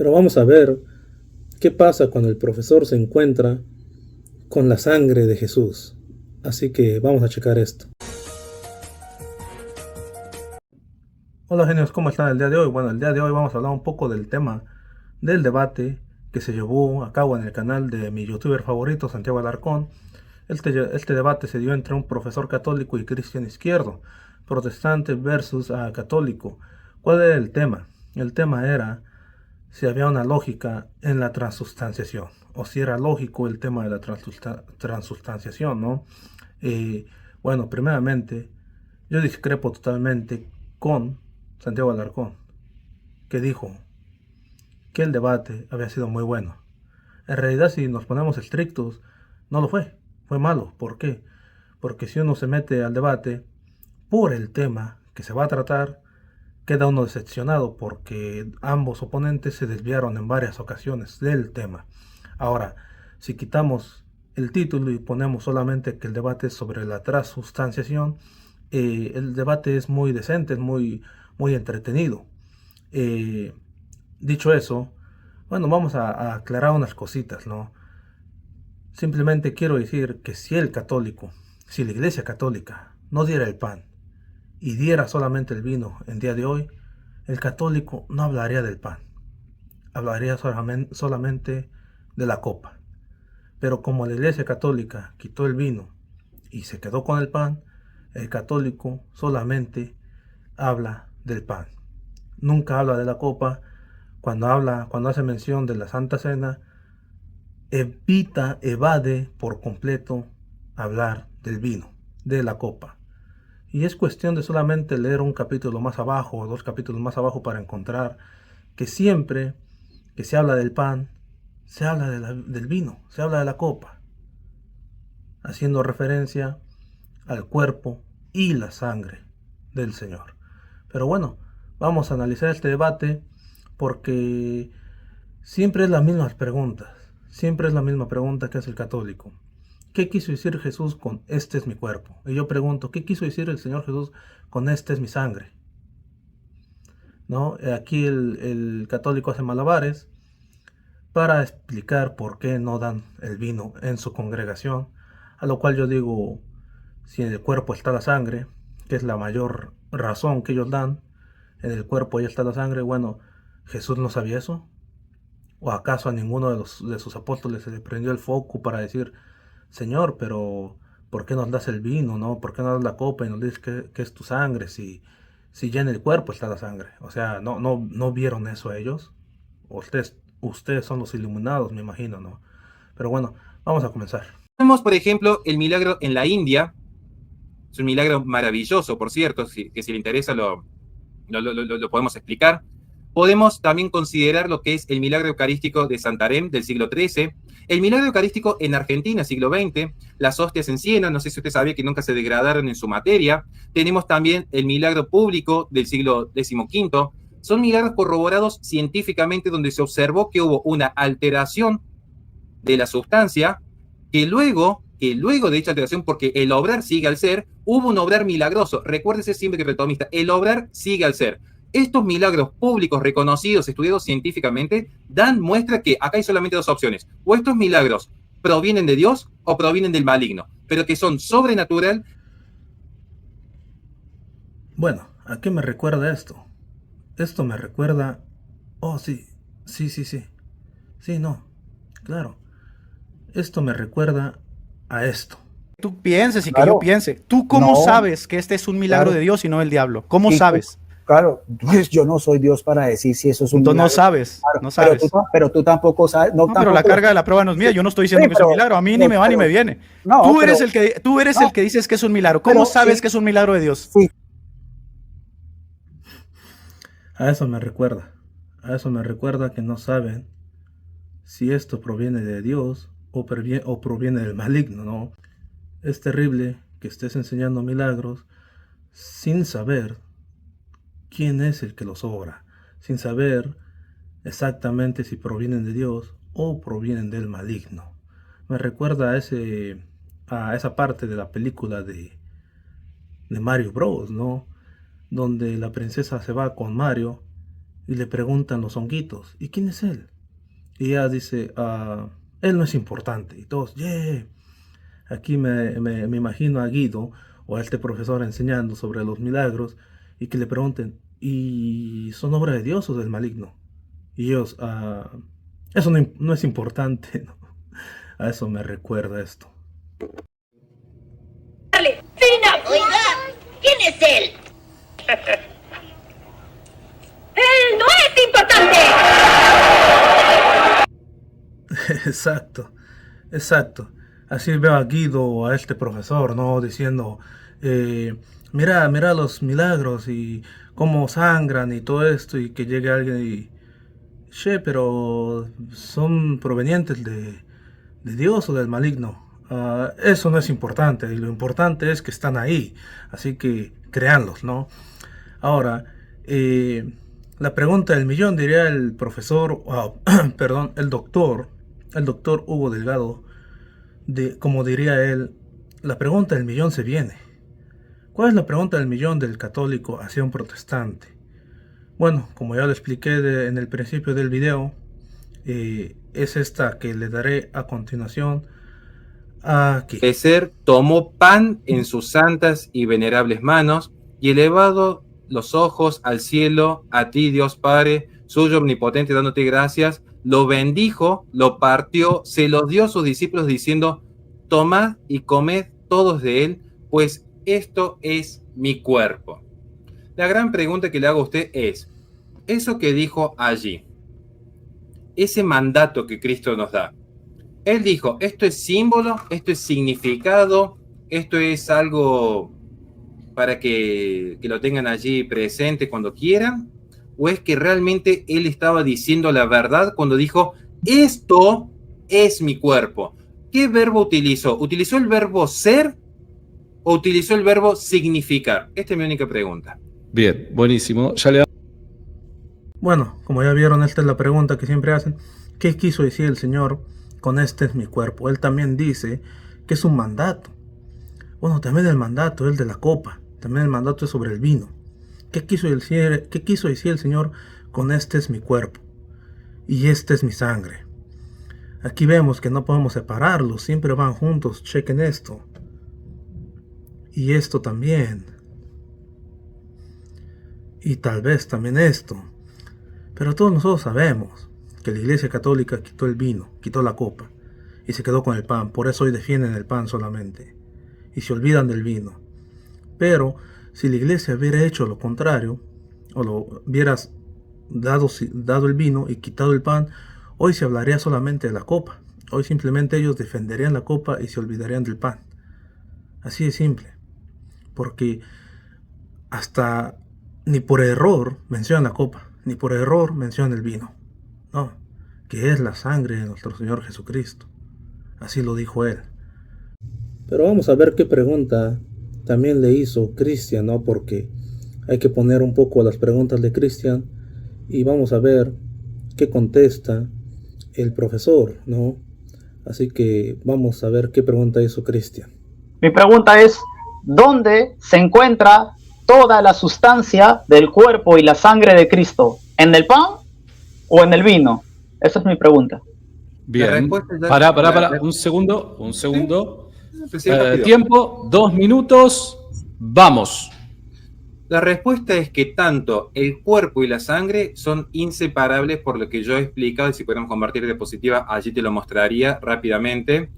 Pero vamos a ver qué pasa cuando el profesor se encuentra con la sangre de Jesús. Así que vamos a checar esto. Hola genios, ¿cómo están el día de hoy? Bueno, el día de hoy vamos a hablar un poco del tema del debate que se llevó a cabo en el canal de mi youtuber favorito, Santiago Alarcón. Este debate se dio entre un profesor católico y cristiano izquierdo, protestante versus católico. ¿Cuál era el tema? El tema era si había una lógica en la transustanciación, o si era lógico el tema de la transustanciación, ¿no? Eh, bueno, primeramente, yo discrepo totalmente con Santiago Alarcón, que dijo que el debate había sido muy bueno. En realidad, si nos ponemos estrictos, no lo fue malo. ¿Por qué? Porque si uno se mete al debate por el tema que se va a tratar, queda uno decepcionado porque ambos oponentes se desviaron en varias ocasiones del tema. Ahora, si quitamos el título y ponemos solamente que el debate es sobre la transustanciación, el debate es muy decente, es muy entretenido. Eh, Dicho eso, bueno, vamos a aclarar unas cositas, ¿no? Simplemente quiero decir que si el católico, si la Iglesia Católica no diera el pan y diera solamente el vino en día de hoy, el católico no hablaría del pan, hablaría solamente de la copa. Pero como la Iglesia Católica quitó el vino y se quedó con el pan, el católico solamente habla del pan. Nunca habla de la copa. Cuando hace mención de la Santa Cena, evade por completo hablar del vino, de la copa. Y es cuestión de solamente leer un capítulo más abajo o dos capítulos más abajo para encontrar que siempre que se habla del pan, se habla del vino, se habla de la copa, haciendo referencia al cuerpo y la sangre del Señor. Pero bueno, vamos a analizar este debate porque siempre es las mismas preguntas, siempre es la misma pregunta que hace el católico. ¿Qué quiso decir Jesús con este es mi cuerpo? Y yo pregunto, ¿qué quiso decir el Señor Jesús con este es mi sangre? ¿No? Aquí el católico hace malabares para explicar por qué no dan el vino en su congregación, a lo cual yo digo, si en el cuerpo está la sangre, que es la mayor razón que ellos dan, en el cuerpo ya está la sangre, bueno, ¿Jesús no sabía eso? ¿O acaso a ninguno de sus apóstoles se le prendió el foco para decir, Señor, pero ¿por qué nos das el vino, no? ¿Por qué nos das la copa y nos dices que es tu sangre si ya en el cuerpo está la sangre? O sea, ¿no vieron eso ellos? Ustedes son los iluminados, me imagino, ¿no? Pero bueno, vamos a comenzar. Tenemos, por ejemplo, el milagro en la India. Es un milagro maravilloso, por cierto, que si le interesa lo podemos explicar. Podemos también considerar lo que es el milagro eucarístico de Santarém del siglo XIII, el milagro eucarístico en Argentina, siglo XX, las hostias en Siena, no sé si usted sabía que nunca se degradaron en su materia. Tenemos también el milagro público del siglo XV. Son milagros corroborados científicamente donde se observó que hubo una alteración de la sustancia que luego de dicha alteración, porque el obrar sigue al ser, hubo un obrar milagroso. Recuérdese siempre que retomista, el obrar sigue al ser. Estos milagros públicos reconocidos, estudiados científicamente, dan muestra que acá hay solamente dos opciones. O estos milagros provienen de Dios o provienen del maligno, pero que son sobrenatural. Bueno, ¿a qué me recuerda esto? Esto me recuerda... Oh, sí, sí. Sí, no, claro. Esto me recuerda a esto. Tú pienses y que yo Claro, piense. ¿Tú cómo no, sabes que este es un milagro de claro, Dios y no del diablo? ¿Cómo y tú, sabes? claro, pues yo no soy Dios para decir si eso es un Entonces no milagro. sabes, Claro, no sabes. pero tú tampoco sabes, no No, pero la tampoco carga de la prueba no es mía. Yo no estoy sí, diciendo que es un milagro. A mí ni me va ni me viene. no, Tú eres pero, el no, que dices que es un milagro. ¿Cómo pero sabes sí, que es un milagro de Dios? sí, A eso me recuerda. A eso me recuerda que no saben si esto proviene de Dios o proviene del maligno, ¿no? Es terrible que estés enseñando milagros sin saber quién es el que los obra, sin saber exactamente si provienen de Dios o provienen del maligno. Me recuerda a esa parte de la película de Mario Bros, ¿no? Donde la princesa se va con Mario Y le preguntan los honguitos, ¿y quién es él? Y ella dice, él no es importante. Y todos, yeah. Aquí me imagino a Guido o a este profesor enseñando sobre los milagros y que le pregunten, ¿y son obra de Dios o del maligno? Y ellos, eso no es importante, ¿no? A eso me recuerda esto. Dale, Fina. Oiga, ¿quién es él? ¡Él no es importante! Exacto, exacto. Así veo a Guido o a este profesor, ¿no? Diciendo, mira los milagros y cómo sangran y todo esto, y que llegue alguien y, che, pero son provenientes de Dios o del maligno. Eso no es importante, y lo importante es que están ahí, así que créanlos, ¿no? Ahora, la pregunta del millón, diría el profesor, perdón, el doctor Hugo Delgado, como diría él, la pregunta del millón se viene. ¿Cuál es la pregunta del millón del católico hacia un protestante? Bueno, como ya lo expliqué en el principio del video, es esta que le daré a continuación aquí. Ser tomó pan en sus santas y venerables manos y elevado los ojos al cielo, a ti Dios Padre, suyo omnipotente, dándote gracias, lo bendijo, lo partió, se lo dio a sus discípulos diciendo, tomad y comed todos de él, pues esto es mi cuerpo. La gran pregunta que le hago a usted es, eso que dijo allí, ese mandato que Cristo nos da, él dijo, esto es símbolo, esto es significado, esto es algo para que lo tengan allí presente cuando quieran, o es que realmente él estaba diciendo la verdad cuando dijo, esto es mi cuerpo. ¿Qué verbo utilizó? ¿Utilizó el verbo ser o utilizó el verbo significar? Esta es mi única pregunta. Bien, buenísimo. Ya le Bueno, como ya vieron, esta es la pregunta que siempre hacen. ¿Qué quiso decir el Señor con este es mi cuerpo? Él también dice que es un mandato. Bueno, también el mandato es el de la copa. También el mandato es sobre el vino. ¿Qué quiso decir el Señor con este es mi cuerpo? Y esta es mi sangre. Aquí vemos que no podemos separarlos. Siempre van juntos. Chequen esto. Y esto también. Y tal vez también esto. Pero todos nosotros sabemos que la Iglesia Católica quitó el vino, quitó la copa y se quedó con el pan. Por eso hoy defienden el pan solamente y se olvidan del vino. Pero si la Iglesia hubiera hecho lo contrario, o lo hubieras dado el vino y quitado el pan, hoy se hablaría solamente de la copa. Hoy simplemente ellos defenderían la copa y se olvidarían del pan. Así de simple. Porque hasta ni por error mencionan la copa, ni por error mencionan el vino. No, que es la sangre de nuestro Señor Jesucristo. Así lo dijo él. Pero vamos a ver qué pregunta también le hizo Cristian, ¿no? Porque hay que poner un poco las preguntas de Cristian y vamos a ver qué contesta el profesor, ¿no? Así que vamos a ver qué pregunta hizo Cristian. Mi pregunta es, ¿dónde se encuentra toda la sustancia del cuerpo y la sangre de Cristo? ¿En el pan o en el vino? Esa es mi pregunta. Bien. Ya... Para. Un segundo. ¿Sí? Tiempo, 2 minutos. Vamos. La respuesta es que tanto el cuerpo y la sangre son inseparables por lo que yo he explicado, y si pudiéramos compartir diapositiva, allí te lo mostraría rápidamente,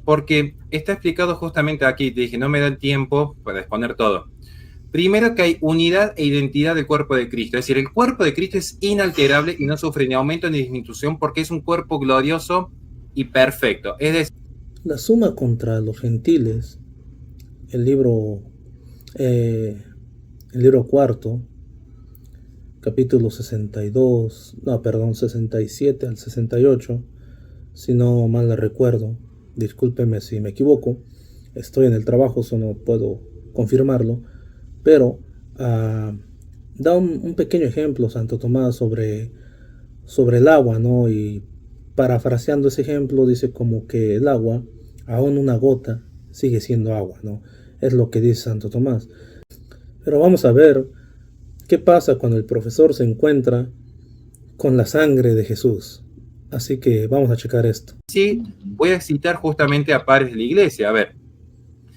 porque está explicado justamente aquí. Te dije, no me da el tiempo para exponer todo. Primero, que hay unidad e identidad del cuerpo de Cristo. Es decir, el cuerpo de Cristo es inalterable y no sufre ni aumento ni disminución porque es un cuerpo glorioso y perfecto. Es decir, la suma contra los gentiles, el libro cuarto, capítulo 67 al 68, si no mal la recuerdo, discúlpeme si me equivoco, estoy en el trabajo, eso no puedo confirmarlo, pero da un pequeño ejemplo Santo Tomás sobre el agua, ¿no? Y parafraseando ese ejemplo, dice como que el agua, aún una gota, sigue siendo agua, ¿no? Es lo que dice Santo Tomás. Pero vamos a ver ¿qué pasa cuando el profesor se encuentra con la sangre de Jesús? Así que vamos a checar esto. Sí, voy a citar justamente a padres de la iglesia. A ver,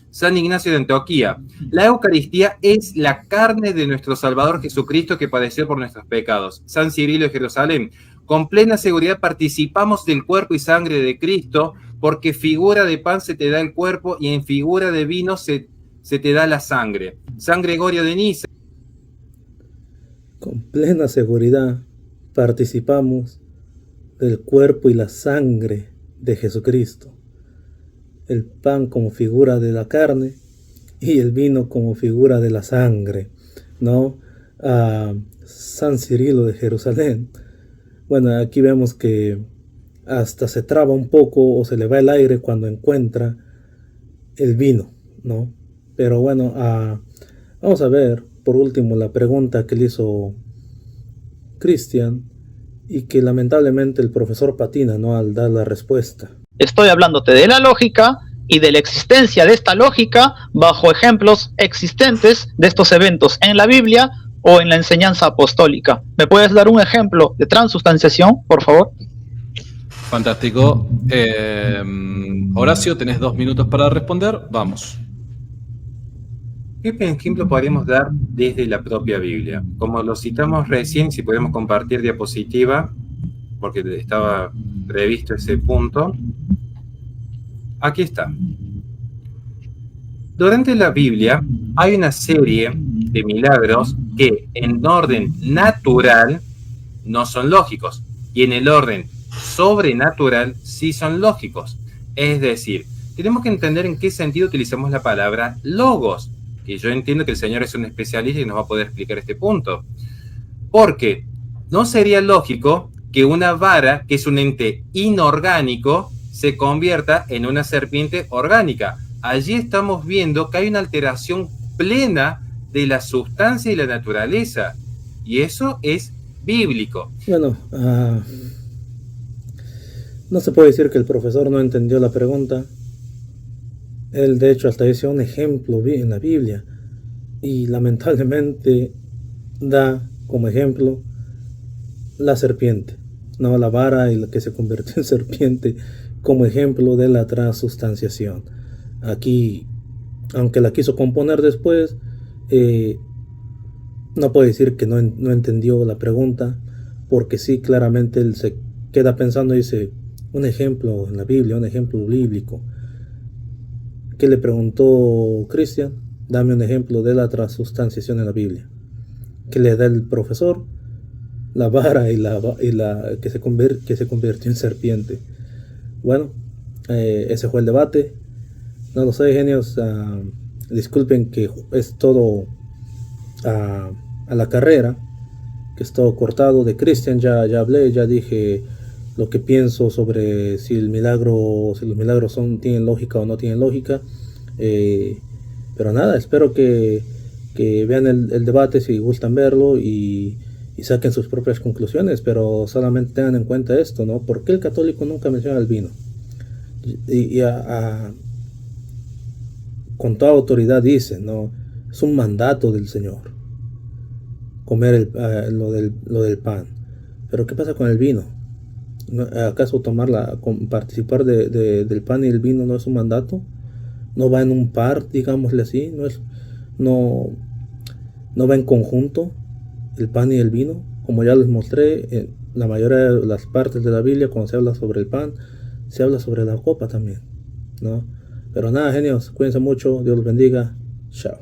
San Ignacio de Antioquía: la Eucaristía es la carne de nuestro Salvador Jesucristo que padeció por nuestros pecados. San Cirilo de Jerusalén: con plena seguridad participamos del cuerpo y sangre de Cristo, porque figura de pan se te da el cuerpo y en figura de vino se te da la sangre. San Gregorio de Niza: con plena seguridad participamos del cuerpo y la sangre de Jesucristo. El pan como figura de la carne y el vino como figura de la sangre, ¿no? San Cirilo de Jerusalén. Bueno, aquí vemos que hasta se traba un poco o se le va el aire cuando encuentra el vino, ¿no? Pero bueno, vamos a ver por último la pregunta que le hizo Cristian y que lamentablemente el profesor patina, ¿no?, al dar la respuesta. Estoy hablándote de la lógica y de la existencia de esta lógica bajo ejemplos existentes de estos eventos en la Biblia o en la enseñanza apostólica. ¿Me puedes dar un ejemplo de transustanciación, por favor? Fantástico. Horacio, tenés 2 minutos para responder. Vamos. ¿Qué ejemplo podríamos dar desde la propia Biblia? Como lo citamos recién, si podemos compartir diapositiva, porque estaba previsto ese punto. Aquí está. Durante la Biblia hay una serie de milagros que en orden natural no son lógicos y en el orden sobrenatural sí son lógicos. Es decir, tenemos que entender en qué sentido utilizamos la palabra logos, que yo entiendo que el Señor es un especialista y nos va a poder explicar este punto. Porque no sería lógico que una vara, que es un ente inorgánico, se convierta en una serpiente orgánica. Allí estamos viendo que hay una alteración plena de la sustancia y la naturaleza. Y eso es bíblico. Bueno, no se puede decir que el profesor no entendió la pregunta. Él de hecho hasta hizo un ejemplo en la Biblia y lamentablemente da como ejemplo la serpiente, no la vara y la que se convirtió en serpiente, como ejemplo de la transustanciación. Aquí, aunque la quiso componer después, no puede decir que no entendió la pregunta, porque sí, claramente él se queda pensando y dice, un ejemplo en la Biblia, un ejemplo bíblico. ¿Qué le preguntó Cristian? Dame un ejemplo de la transustanciación en la Biblia. ¿Qué le da el profesor? La vara y la que se convirtió en serpiente. Bueno, ese fue el debate. No lo sé, genios. Disculpen que es todo a la carrera, que es todo cortado. De Cristian ya hablé, ya dije lo que pienso sobre si los milagros tienen lógica o no tienen lógica. Pero nada, espero que vean el debate si gustan verlo y saquen sus propias conclusiones, pero solamente tengan en cuenta esto, ¿no? ¿Por qué el católico nunca menciona el vino? Con toda autoridad dice, ¿no? Es un mandato del Señor comer lo del pan. Pero ¿qué pasa con el vino? ¿Acaso participar del pan y el vino no es un mandato? ¿No va en un par, digámosle así? ¿No va en conjunto el pan y el vino? Como ya les mostré, en la mayoría de las partes de la Biblia, cuando se habla sobre el pan, se habla sobre la copa también, ¿no? Pero nada, genios, cuídense mucho, Dios los bendiga, chao.